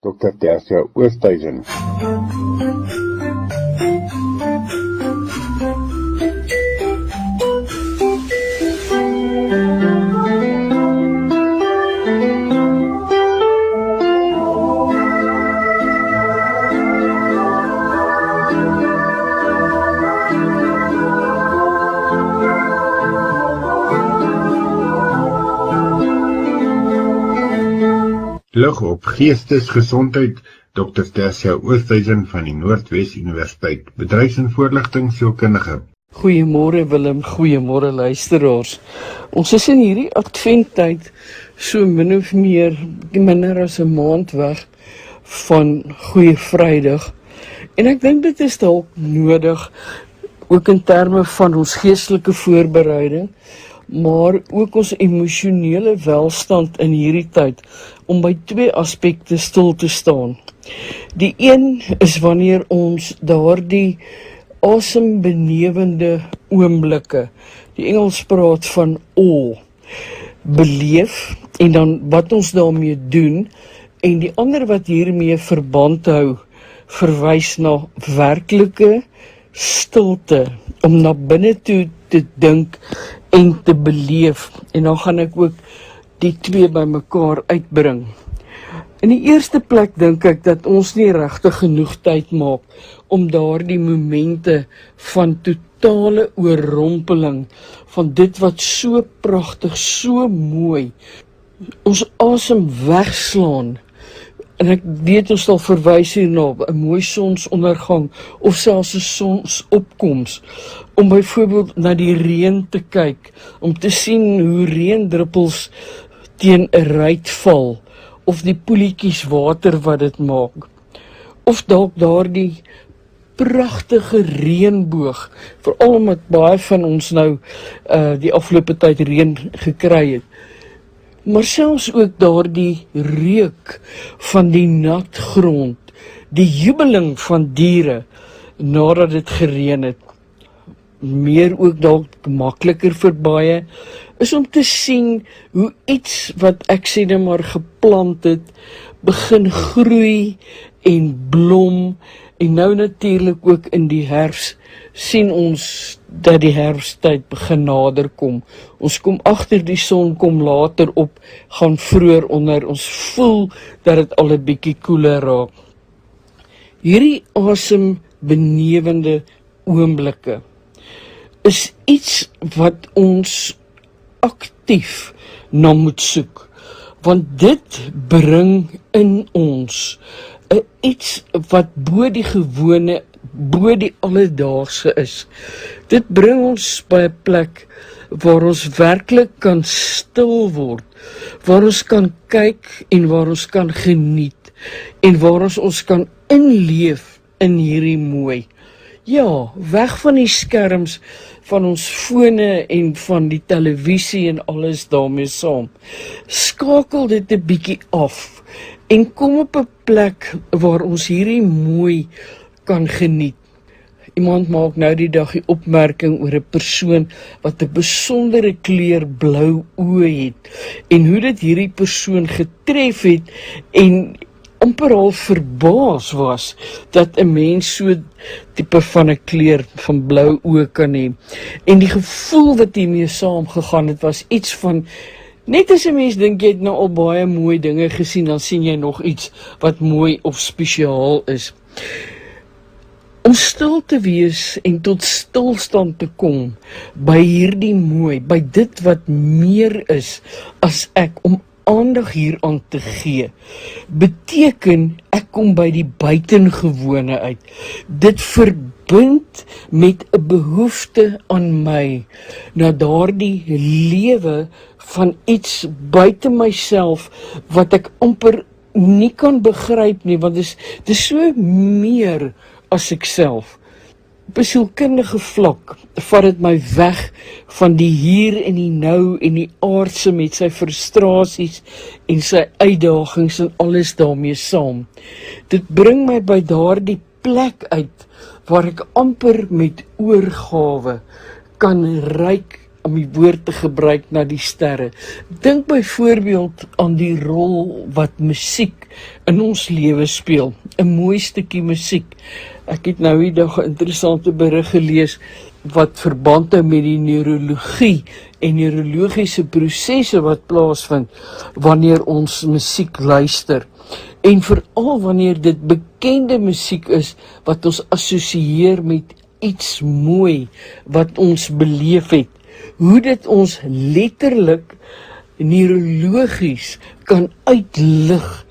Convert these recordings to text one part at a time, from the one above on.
Dr. Tersia Oosthuizen. Lig op geestesgesondheid, Dr. Tersia Oosthuizen van die Noordwes Universiteit, bedryfs- en voorligtingsielkundige. Goeiemôre Willem, goeiemôre luisteraars. Ons is in hierdie adventtyd so min of meer minder as 'n maand weg van Goeie Vrydag. En ek dink dit is dalk nodig, ook in terme van ons geestelike voorbereiding, maar ook ons emosionele welstand in hierdie tyd, om by twee aspekte stil te staan. Die een is wanneer ons daardie asembenewende oomblikke, die Engels praat van awe, beleef, en dan wat ons daarmee doen, en die ander wat hiermee verband hou, verwys na werklike stilte, om na binne toe te dink en te beleef, en dan gaan ek ook die twee by mekaar uitbring. In die eerste plek dink ek dat ons nie regtig genoeg tyd maak om daardie momente van totale oorrompeling, van dit wat so pragtig, so mooi, ons asem wegslaan. En ek weet ons sal verwys hierna, 'n mooi sonsondergang, of selfs 'n sonsopkoms, om byvoorbeeld na die reën te kyk, om te sien hoe reendruppels teen 'n ruit val, of die poelietjies water wat dit maak, of dalk daardie pragtige reënboog, veral omdat baie van ons nou die afgelope tyd reën gekry het, maar selfs ook daardie reuk van die nat grond, die jubeling van diere nadat dit gereën het. Meer ook dalk makliker vir baie, is om te sien hoe iets wat ek sê net maar geplant het, begin groei en blom, en nou natuurlik ook in die herfs, sien ons dat die herfsttyd begin nader kom. Ons kom agter die son, kom later op, gaan vroeër onder, ons voel dat dit al 'n bietjie koeler raak. Hierdie asembenewende oomblikke is iets wat ons aktief na moet soek, want dit bring in ons iets wat bo die gewone, bo die alledaagse is. Dit bring ons by 'n plek waar ons werklik kan stil word, waar ons kan kyk en waar ons kan geniet, en waar ons kan inleef in hierdie mooi. Ja, weg van die skerms van ons fone en van die televisie en alles daarmee saam. Skakel dit 'n bietjie af en kom op 'n plek waar ons hierdie mooi kan geniet. Iemand maak nou die dag die opmerking oor 'n persoon wat 'n besondere kleur blou oë het, en hoe dit hierdie persoon getref het, en amper al verbaas was dat 'n mens so tipe van 'n kleur van blou oë kan hê. En die gevoel wat hiermee saamgegaan het, was iets van, net as 'n mens dink jy het nou al baie mooi dinge gesien, dan sien jy nog iets wat mooi of spesiaal is. Om stil te wees en tot stilstand te kom by hierdie mooi, by dit wat meer is as ek, om aandag hieraan te gee, beteken ek kom by die buitengewone uit. Dit verbind met 'n behoefte aan my, na daardie lewe van iets buite myself, wat ek amper nie kan begryp nie, want dit is so meer as ek self. Op 'n sielkundige vlak vat dit my weg van die hier en die nou en die aardse met sy frustrasies en sy uitdagings en alles daarmee saam. Dit bring my by daardie plek uit waar ek amper met oorgawe kan ruik om die woord te gebruik, na die sterre. Dink byvoorbeeld aan die rol wat musiek in ons lewe speel. 'n Mooi stukkie musiek. Ek het nou die dag 'n interessante berig gelees wat verband hou met die neurologie en neurologiese prosesse wat plaasvind wanneer ons musiek luister. En veral wanneer dit bekende musiek is wat ons assosieer met iets mooi wat ons beleef het. Hoe dit ons letterlik neurologies kan uitlig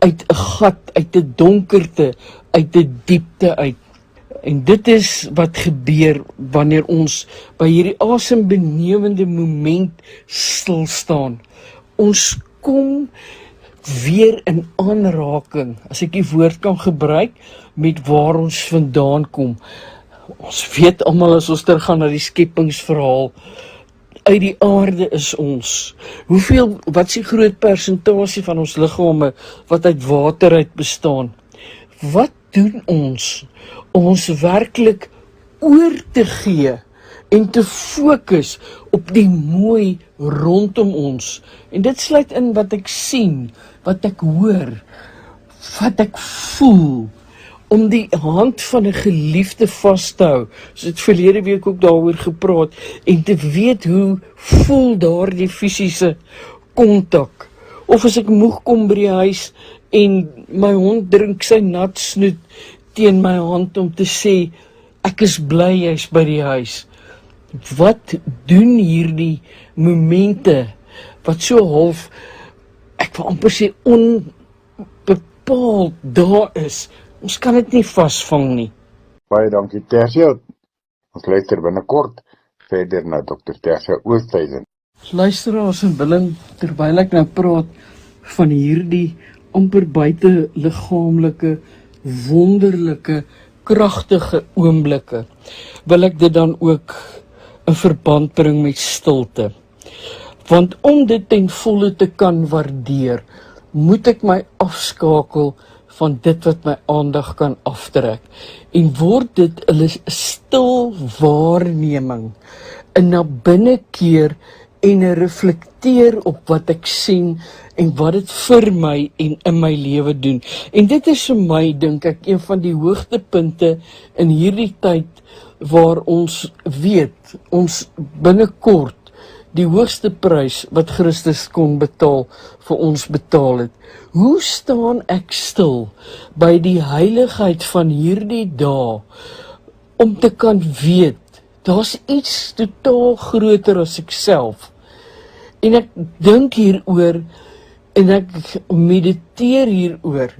uit 'n gat, uit 'n donkerte, uit 'n diepte uit. En dit is wat gebeur wanneer ons by hierdie asembenemende moment stil staan. Ons kom weer in aanraking, as ek die woord kan gebruik, met waar ons vandaan kom. Ons weet almal as ons teruggaan na die skepingsverhaal, uit die aarde is ons. Wat is die groot persentasie van ons liggame wat uit water uit bestaan? Wat doen ons om ons werklik oor te gee en te fokus op die mooi rondom ons? En dit sluit in wat ek sien, wat ek hoor, wat ek voel, om die hand van 'n geliefde vas te hou. So het verlede week ook daaroor gepraat, en te weet hoe voel daardie fisiese kontak. Of as ek moeg kom by die huis en my hond drink sy nat snoet teen my hand om te sê, ek is bly jy's by die huis. Wat doen hierdie momente wat so half, ek wil amper sê onbepaald daar is? Ons kan dit nie vasvang nie. Baie dankie Tersia. Ons luister binnekort verder na Dr. Tersia Oosthuizen. Luisteraars en Willem, terwyl ek nou praat van hierdie amper buite liggaamlike, wonderlike, kragtige oomblikke, wil ek dit dan ook in verband bring met stilte. Want om dit ten volle te kan waardeer, moet ek my afskakel van dit wat my aandag kan aftrek. En word dit 'n stil waarneming, 'n na binne keer en 'n reflekteer op wat ek sien en wat dit vir my en in my lewe doen. En dit is vir my, dink ek, een van die hoogtepunte in hierdie tyd waar ons weet, ons binnekort die hoogste prys wat Christus kon betaal vir ons betaal het. Hoe staan ek stil by die heiligheid van hierdie dae om te kan weet, daar's iets totaal groter as ek self. En ek dink hieroor en ek mediteer hieroor.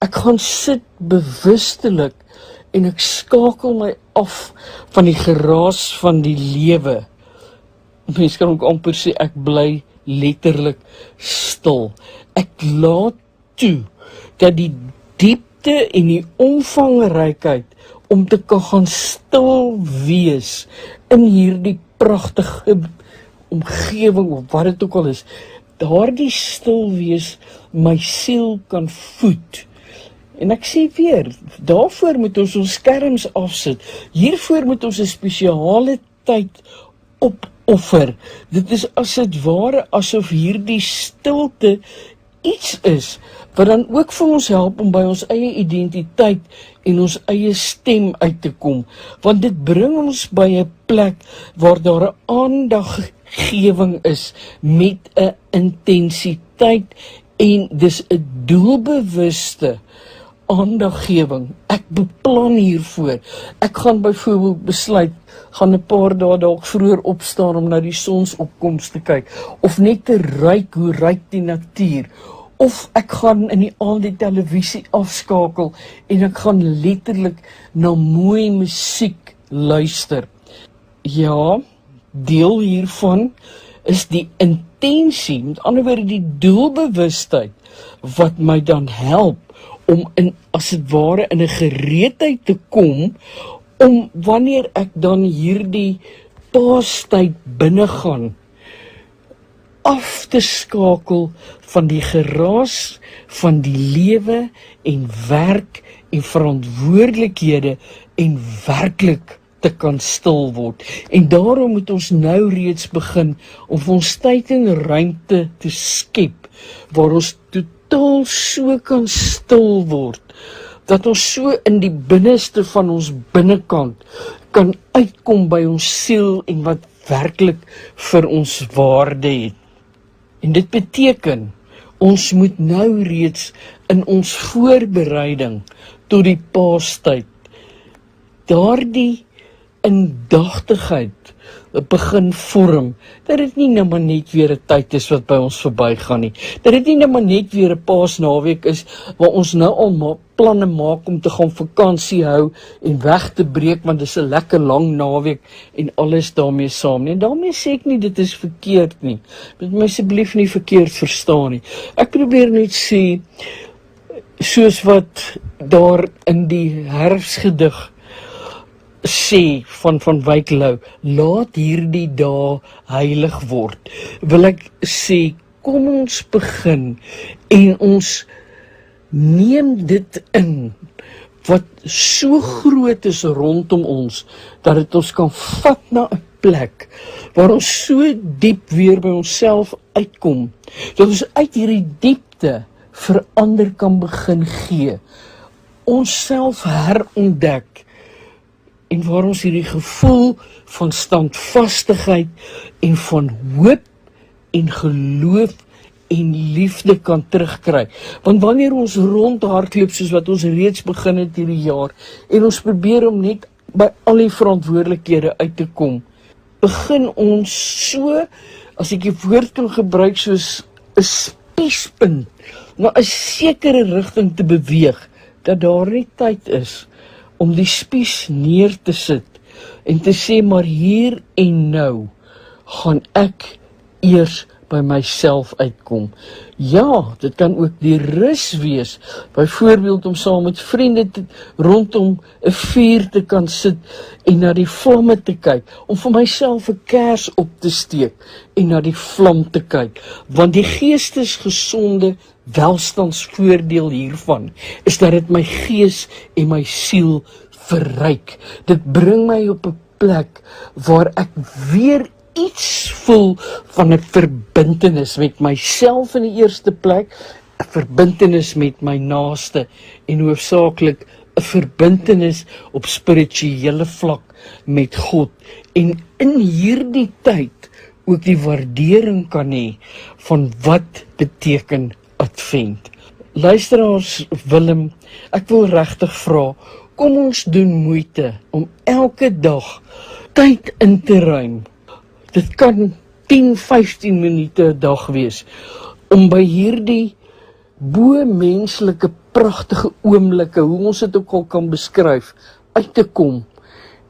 Ek gaan sit bewustelik en ek skakel my af van die geraas van die lewe. Mens kan ook amper sê, ek bly letterlik stil. Ek laat toe dat die diepte en die omvangrykheid om te kan gaan stil wees in hierdie pragtige omgewing of wat dit ook al is, daardie stil wees my siel kan voed. En ek sê weer, daarvoor moet ons ons skerms afsit. Hiervoor moet ons 'n spesiale tyd opoffer. Dit is as dit ware asof hierdie stilte iets is wat dan ook vir ons help om by ons eie identiteit en ons eie stem uit te kom. Want dit bring ons by 'n plek waar daar 'n aandaggewing is met 'n intensiteit en dis 'n doelbewuste aandaggewing. Ek beplan hiervoor. Ek gaan byvoorbeeld besluit, gaan 'n paar dae dalk vroeër opstaan om na die sonsopkoms te kyk, of net te ruik hoe ruik die natuur, of ek gaan in die aand die televisie afskakel en ek gaan letterlik na mooi musiek luister. Ja, deel hiervan is die intensie, met ander woorde die doelbewustheid, wat my dan help om as het ware in 'n gereedheid te kom, om wanneer ek dan hierdie paastyd binnegaan, af te skakel van die geraas van die lewe en werk en verantwoordelikhede en werklik te kan stil word. En daarom moet ons nou reeds begin om vir ons tyd en ruimte te skep, waar ons totaal so kan stil word, dat ons so in die binneste van ons binnekant kan uitkom by ons siel en wat werklik vir ons waarde het. En dit beteken, ons moet nou reeds in ons voorbereiding tot die Paastyd daardie indagtigheid begin vorm, dat dit nie nou maar net weer 'n tyd is wat by ons verbygaan nie, dat dit nie nou maar net weer 'n Paasnaweek is, waar ons nou al planne maak om te gaan vakansie hou en weg te breek, want dit is 'n lekker lang naweek en alles daarmee saam nie. En daarmee sê ek nie, dit is verkeerd nie, moet my asseblief nie verkeerd verstaan nie. Ek probeer net sê, soos wat daar in die herfsgedig sê van Wyk Louw, laat hierdie dae heilig word, wil ek sê, kom ons begin en ons neem dit in wat so groot is rondom ons, dat dit ons kan vat na 'n plek waar ons so diep weer by onsself uitkom, dat ons uit hierdie diepte verander kan begin gee, ons self herontdek, en waar ons hierdie gevoel van standvastigheid en van hoop en geloof en liefde kan terugkry. Want wanneer ons rondhardloop soos wat ons reeds begin het hierdie jaar, en ons probeer om net by al die verantwoordelikhede uit te kom, begin ons so, as ek die woord kan gebruik, soos 'n spiespunt na 'n sekere rigting te beweeg, dat daar nie tyd is om die spies neer te sit en te sê, maar hier en nou gaan ek eers by myself uitkom. Ja, dit kan ook die rus wees, byvoorbeeld om saam met vriende rondom 'n vuur te kan sit en na die vlamme te kyk, om vir myself 'n kers op te steek en na die vlam te kyk, want die geestesgesonde welstandsvoordeel hiervan is dat dit my gees en my siel verryk. Dit bring my op 'n plek waar ek weer iets voel van 'n verbintenis met myself in die eerste plek, 'n verbintenis met my naaste en hoofsaaklik 'n verbintenis op spirituele vlak met God, en in hierdie tyd ook die waardering kan hê van wat beteken Advent. Luisteraars, Willem, ek wil regtig vra, kom ons doen moeite om elke dag tyd in te ruim. Dit kan 10-15 minute 'n dag wees, om by hierdie bo-menslike pragtige oomblikke, hoe ons dit ook al kan beskryf, uit te kom,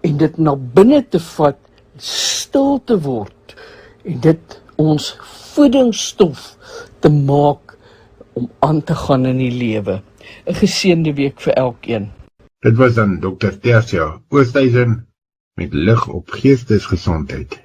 en dit na binne te vat, stil te word, en dit ons voedingsstof te maak, om aan te gaan in die lewe. 'n Geseënde week vir elkeen. Dit was dan Dr. Tersia Oosthuizen met lig op geestesgesondheid.